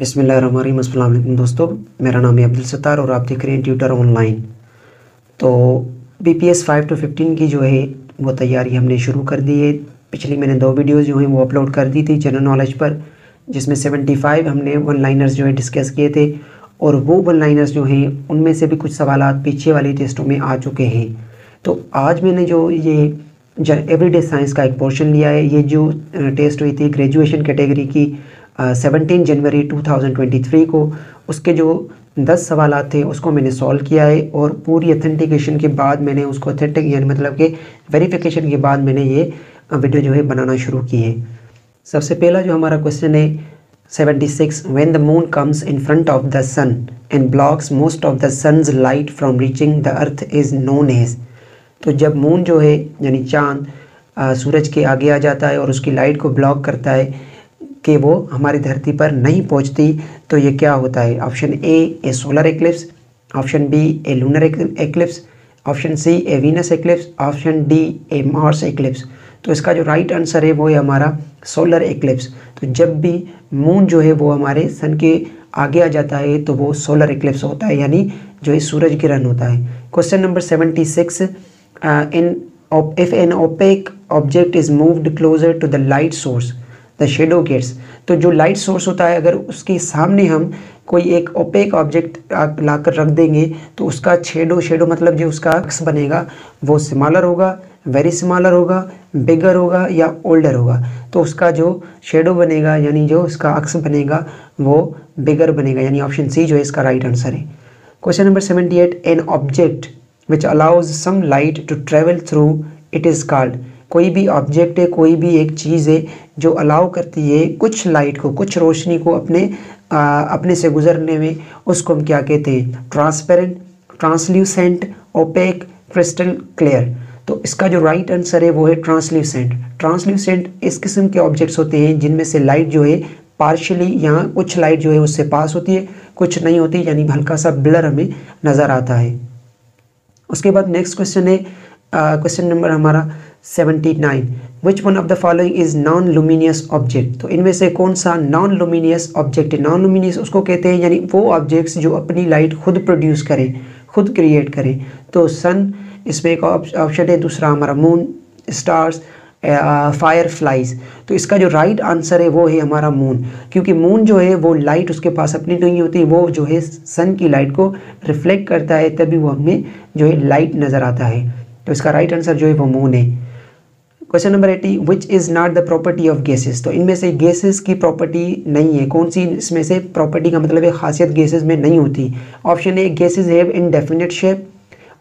बिस्मिल्लाहिर्रहमानिर्रहीम। अस्सलाम वालेकुम दोस्तों, मेरा नाम है अब्दुल सत्तार और आप देख रहे हैं ट्यूटर ऑनलाइन। तो BPS 5 to 15 की जो है वो तैयारी हमने शुरू कर दी है। पिछली मैंने 2 वीडियोज़ जो हैं वो अपलोड कर दी थी जनरल नॉलेज पर, जिसमें 75 हमने वन लाइनर्स जो है डिस्कस किए थे और वो वन लाइनर्स जो हैं उनमें से भी कुछ सवालात पीछे वाले टेस्टों में आ चुके हैं। तो आज मैंने जो ये एवरीडे साइंस का एक पोर्शन लिया है, ये जो टेस्ट हुई थी ग्रेजुएशन कैटेगरी की 17 जनवरी 2023 को, उसके जो 10 सवालात थे उसको मैंने सॉल्व किया है और पूरी अथेंटिकेशन के बाद मैंने उसको अथेंटिक यानी मतलब कि वेरिफिकेशन के बाद मैंने ये वीडियो जो है बनाना शुरू की है। सबसे पहला जो हमारा क्वेश्चन है 76, when the moon comes in front of the sun and blocks most of the sun's light from reaching the earth is known as. तो जब मून जो है यानी चाँद सूरज के आगे आ जाता है और उसकी लाइट को ब्लॉक करता है कि वो हमारी धरती पर नहीं पहुंचती, तो ये क्या होता है? Option A solar eclipse, option B a lunar eclipse, option C a Venus eclipse, option D a Mars eclipse. तो इसका जो राइट आंसर है वो है हमारा सोलर एक्लिप्स। तो जब भी मून जो है वो हमारे सन के आगे आ जाता है तो वो सोलर एक्लिप्स होता है, यानी जो है सूरज ग्रहण होता है। Question number 76, if an opaque object is moved closer to the light source the shadow gets। तो जो लाइट सोर्स होता है अगर उसके सामने हम कोई एक ओपेक ऑब्जेक्ट लाकर रख देंगे तो उसका शेडो मतलब जो उसका अक्स बनेगा वो स्मॉलर होगा, वेरी स्मॉलर होगा, बिगर होगा या ओल्डर होगा। तो उसका जो शेडो बनेगा यानी जो उसका अक्स बनेगा वो बिगर बनेगा, यानी ऑप्शन सी जो है इसका राइट आंसर है। Question number 78, an object which allows some light to travel through it is called. कोई भी ऑब्जेक्ट है, कोई भी एक चीज़ है जो अलाउ करती है कुछ लाइट को, कुछ रोशनी को अपने से गुजरने में, उसको हम क्या कहते हैं? Transparent, translucent, opaque, crystal clear. तो इसका जो राइट आंसर है वो है ट्रांसल्यूसेंट। ट्रांसल्यूसेंट इस किस्म के ऑब्जेक्ट्स होते हैं जिनमें से लाइट जो है पार्शियली, यहाँ कुछ लाइट जो है उससे पास होती है, कुछ नहीं होती, यानी हल्का सा ब्लर हमें नज़र आता है। उसके बाद नेक्स्ट क्वेश्चन है क्वेश्चन नंबर हमारा 79, which one of the following is non luminous object. तो इनमें से कौन सा नॉन लुमिनियस ऑब्जेक्ट है? नॉन लुमिनियस उसको कहते हैं यानी वो ऑब्जेक्ट्स जो अपनी लाइट खुद प्रोड्यूस करें, खुद क्रिएट करें। तो सन इसमें एक ऑप्शन है, दूसरा हमारा मून, स्टार्स, फायर फ्लाइज। तो इसका जो राइट आंसर है वो है हमारा मून, क्योंकि मून जो है वो लाइट उसके पास अपनी नहीं होती, वो जो है सन की लाइट को रिफ्लेक्ट करता है, तभी वो हमें जो है लाइट नज़र आता है। तो इसका राइट आंसर जो है वो मून है। Question number 80, which is not the property of gases. तो इनमें से गैसेस की प्रॉपर्टी नहीं है, कौन सी इसमें से प्रॉपर्टी का मतलब है खासियत गैसेस में नहीं होती? Option A gases have indefinite shape,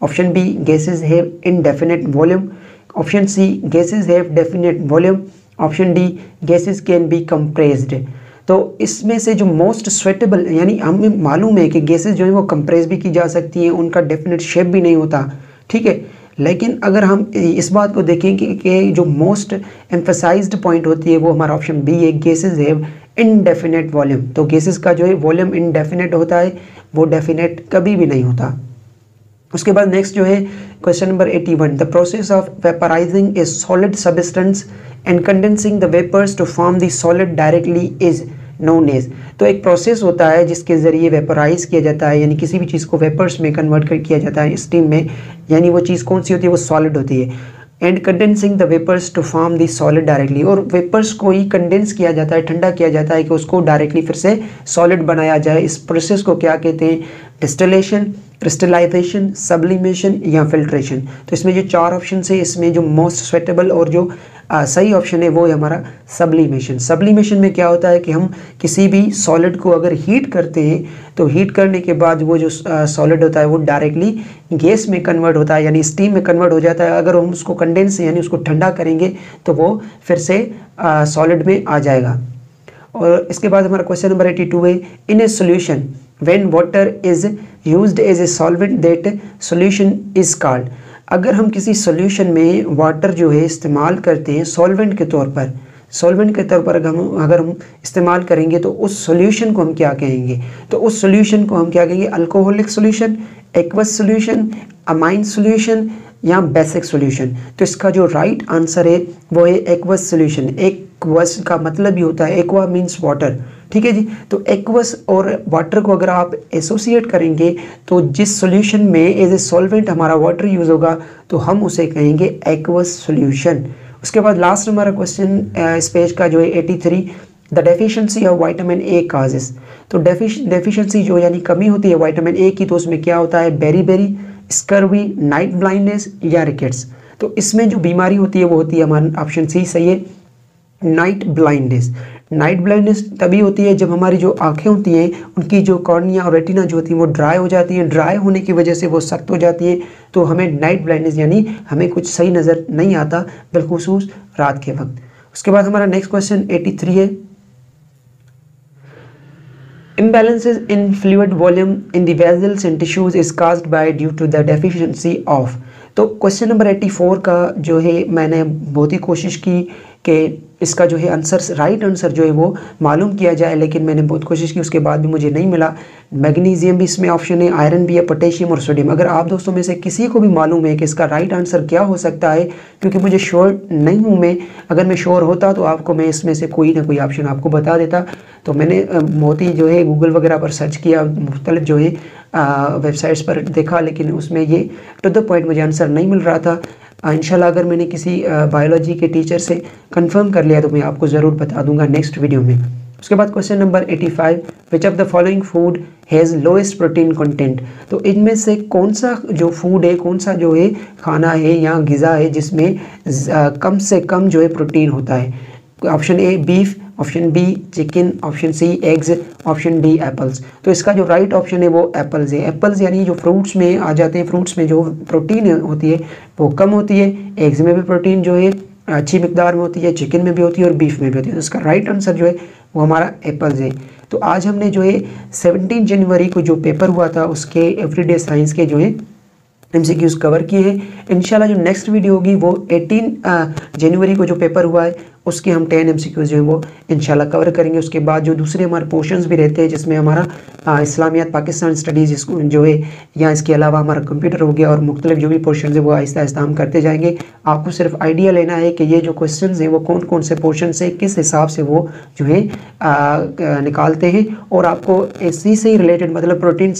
option B gases have indefinite volume, option C gases have definite volume, option D gases can be compressed. तो इसमें से जो मोस्ट स्वेटेबल, यानी हमें मालूम है कि गैसेस जो है वो कंप्रेस भी की जा सकती हैं, उनका डेफिनेट शेप भी नहीं होता, ठीक है। लेकिन अगर हम इस बात को देखें कि जो मोस्ट एम्फसाइज्ड पॉइंट होती है वो हमारा ऑप्शन बी है, गैसेस हैव इनडेफिनेट वॉल्यूम। तो गैसेस का जो है वॉल्यूम इनडेफिनेट होता है, वो डेफिनेट कभी भी नहीं होता। उसके बाद नेक्स्ट जो है question number 81, the process of vaporising a solid substance and condensing the vapours to form the solid directly is known as. तो एक प्रोसेस होता है जिसके ज़रिए वेपराइज किया जाता है, यानी किसी भी चीज़ को वेपर्स में कन्वर्ट कर किया जाता है स्टीम में, यानी वो चीज़ कौन सी होती है? वो सॉलिड होती है। And condensing the vapours to form the solid directly, और वेपर्स को ही कंडेंस किया जाता है, ठंडा किया जाता है कि उसको डायरेक्टली फिर से सॉलिड बनाया जाए। इस प्रोसेस को क्या कहते हैं? डिस्टिलेशन, क्रिस्टलाइजेशन, सब्लिमेशन या फिल्ट्रेशन। तो इसमें जो 4 ऑप्शन है, इसमें जो मोस्ट स्वेटेबल और जो सही ऑप्शन है वो है हमारा सब्लिमेशन। सब्लिमेशन में क्या होता है कि हम किसी भी सॉलिड को अगर हीट करते हैं तो हीट करने के बाद वो जो सॉलिड होता है वो डायरेक्टली गैस में कन्वर्ट होता है, यानी स्टीम में कन्वर्ट हो जाता है। अगर हम उसको कंडेंस यानी उसको ठंडा करेंगे तो वो फिर से सॉलिड में आ जाएगा। और इसके बाद हमारा क्वेश्चन नंबर 82 है, in a solution when water is used as a solvent that solution is called. अगर हम किसी सोल्यूशन में वाटर जो है इस्तेमाल करते हैं सॉल्वेंट के तौर पर, अगर हम इस्तेमाल करेंगे तो उस सोल्यूशन को हम क्या कहेंगे? तो उस सोल्यूशन को हम क्या कहेंगे? Alcoholic solution, aqueous solution, amine solution या बेसिक सोल्यूशन। तो इसका जो राइट आंसर है वो है एक्वस सोल्यूशन। एक्वस का मतलब ही होता है, एक्वा मीन्स वाटर, ठीक है जी। तो एक्वस और वाटर को अगर आप एसोसिएट करेंगे तो जिस सॉल्यूशन में एज ए सॉल्वेंट हमारा वाटर यूज़ होगा तो हम उसे कहेंगे एक्वस सॉल्यूशन। उसके बाद लास्ट हमारा क्वेश्चन इस पेज का जो है 83, the deficiency of vitamin A causes. तो डेफिशिएंसी जो यानी कमी होती है विटामिन ए की, तो उसमें क्या होता है, बेरी, स्कर्वी, नाइट ब्लाइंडनेस या रिकेट्स। तो इसमें जो बीमारी होती है वो होती है हमारा ऑप्शन सी सही है, नाइट ब्लाइंडनेस। नाइट ब्लाइंडनेस तभी होती है जब हमारी जो आंखें होती हैं उनकी जो कॉर्निया और रेटिना जो होती है वो ड्राई हो जाती है, ड्राई होने की वजह से वो सख्त हो जाती है, तो हमें नाइट ब्लाइंडनेस यानी हमें कुछ सही नज़र नहीं आता बिलखुसूस रात के वक्त। उसके बाद हमारा नेक्स्ट क्वेश्चन 83 है, imbalances in fluid volume in the vessels and tissues is caused by due to the deficiency of। तो क्वेश्चन नंबर 84 का जो है मैंने बहुत ही कोशिश की कि इसका जो है आंसर, राइट आंसर जो है वो मालूम किया जाए, लेकिन मैंने बहुत कोशिश की, उसके बाद भी मुझे नहीं मिला। मैग्नीशियम भी इसमें ऑप्शन है, आयरन भी है, पोटेशियम और सोडियम। अगर आप दोस्तों में से किसी को भी मालूम है कि इसका राइट आंसर क्या हो सकता है, क्योंकि मुझे श्योर नहीं हूँ मैं, अगर मैं श्योर होता तो आपको मैं इसमें से कोई ना कोई ऑप्शन आपको बता देता। तो मैंने बहुत ही जो है गूगल वगैरह पर सर्च किया, मुख्तलिफ जो है वेबसाइट्स पर देखा, लेकिन उसमें ये टू द पॉइंट मुझे आंसर नहीं मिल रहा था। इंशाल्लाह अगर मैंने किसी बायोलॉजी के टीचर से कंफर्म कर लिया तो मैं आपको ज़रूर बता दूंगा नेक्स्ट वीडियो में। उसके बाद question number 85, which of the following food has lowest protein content. तो इनमें से कौन सा जो फूड है, कौन सा जो है खाना है या ग़िज़ा है जिसमें कम से कम जो है प्रोटीन होता है। Option A beef, option B chicken, option C eggs, option D apples. तो इसका जो राइट ऑप्शन है वो एप्पल्स है। एप्पल्स यानी जो फ्रूट्स में आ जाते हैं, फ्रूट्स में जो प्रोटीन होती है वो कम होती है। एग्स में भी प्रोटीन जो है अच्छी मिकदार में होती है, चिकन में भी होती है और बीफ में भी होती है। तो इसका राइट आंसर जो है वो हमारा एप्पल्स है। तो आज हमने जो है 17 जनवरी को जो पेपर हुआ था उसके एवरीडे साइंस के जो है MCQs कवर किए हैं। इंशाल्लाह जो नेक्स्ट वीडियो होगी वो 18 जनवरी को जो पेपर हुआ है उसके हम 10 MCQs जो है वो इंशाल्लाह कवर करेंगे। उसके बाद जो दूसरे हमारे पोर्शंस भी रहते हैं जिसमें हमारा इस्लामियात पाकिस्तान स्टडीज़ जो है, या इसके अलावा हमारा कंप्यूटर हो गया और मुख्तलिफ जो भी पोर्शन है वो आहिस्ता आहिस्ता हम करते जाएंगे। आपको सिर्फ आइडिया लेना है कि ये जो क्वेश्चन हैं वो कौन कौन से पोर्शन से किस हिसाब से वो जो है निकालते हैं, और आपको इसी से रिलेटेड मतलब प्रोटीन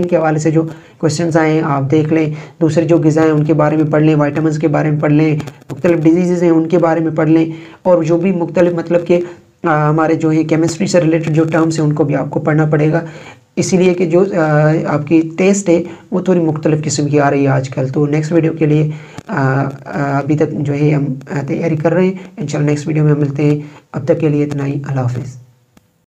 के हवाले से जो क्वेश्चन आए आप देख लें। दूसरे जो ग़िज़ा हैं उनके बारे में पढ़ लें, वाइटामिन के बारे में पढ़ लें, मुख्तलिफ डिजीज़ हैं उनके बारे में पढ़ लें, और जो भी मुख्तलिफ मतलब के हमारे जो है केमिस्ट्री से रिलेटेड जो टर्म्स हैं उनको भी आपको पढ़ना पड़ेगा, इसीलिए कि जो आपकी टेस्ट है वो थोड़ी मुख्तलिफ किस्म की आ रही है आजकल। तो नेक्स्ट वीडियो के लिए अभी तक जो है हम तैयारी कर रहे हैं। इंशाल्लाह नेक्स्ट वीडियो में मिलते हैं। अब तक के लिए इतना ही, अल्लाह हाफ़िज़।